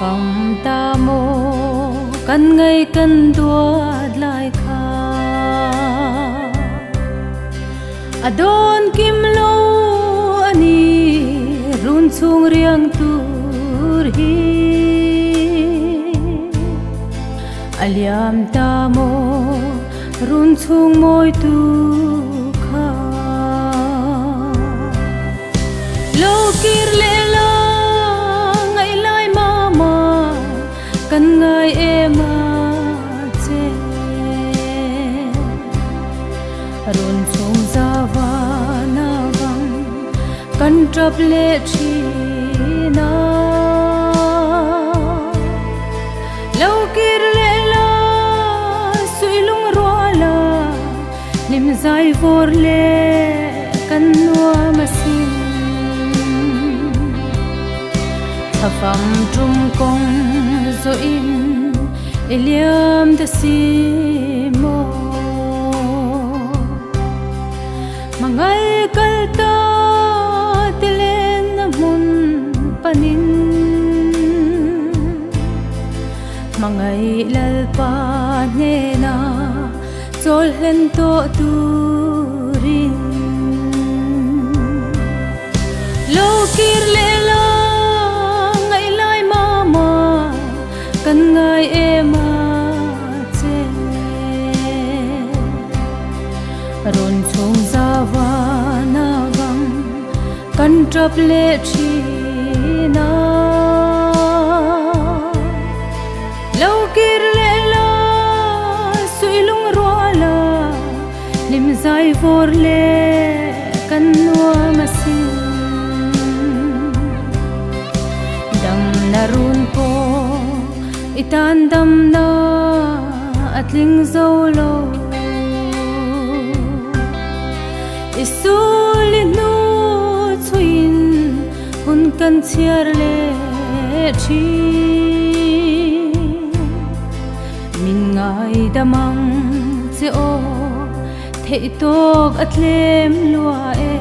phẩm ta mô căn ngay căn tua lại kha adon kim lo ani run chung riang tur hi aliam ta mo run chung moi tu kha lo kir le la ngai lai mama kan ngai ema che run chung zawa na wang kan trap le chi na lo kir le la sui lung ro la lim zai vor le kan nuwa masin thafam trum kong zo in eliam da si mo mangai kalta tilen na mun panin mangai lalpa ne na chol hen to turin lo kir le la ngai lai mama kan ngai ema che ron chung zawa na wang kan trap le chi na lo kir le la sui lung ro la lim zai vor le kan nuwa masin dam na run po itan dam na atling zolo isulin nu chuin hun kan chiar le chi min ngai damang che o thei tok atlem lua e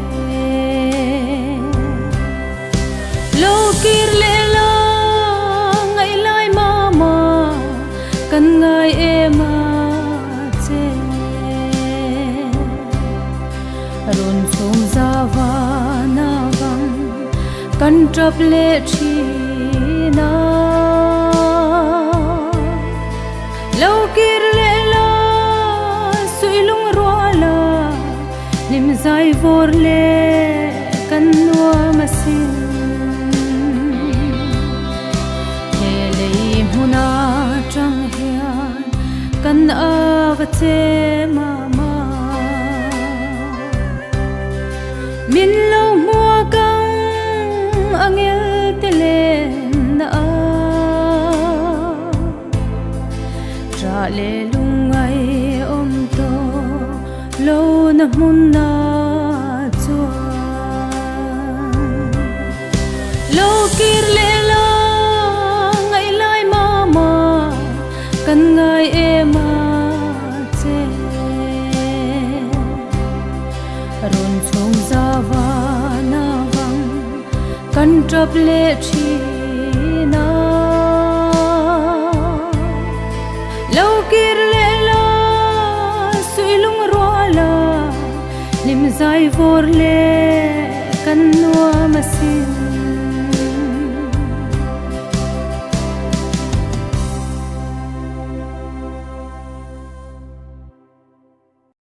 lo kir le la ngai lai mama kan ngai ema che ron chung zawa na wang kan trap le chi na lo kir le la sui lung ro la lim zai vor le kan nuwa masin he lei huna tang hian kan avate mama min lo mua kang angel telen na tra le lungai om to lo na mun na chuan lo kir le la ngai lai mama kan ngai ema che ron chung zawa na wang kan trap le chi na lo kir le la sui lung ro la lim zai vor le kan nuwa masin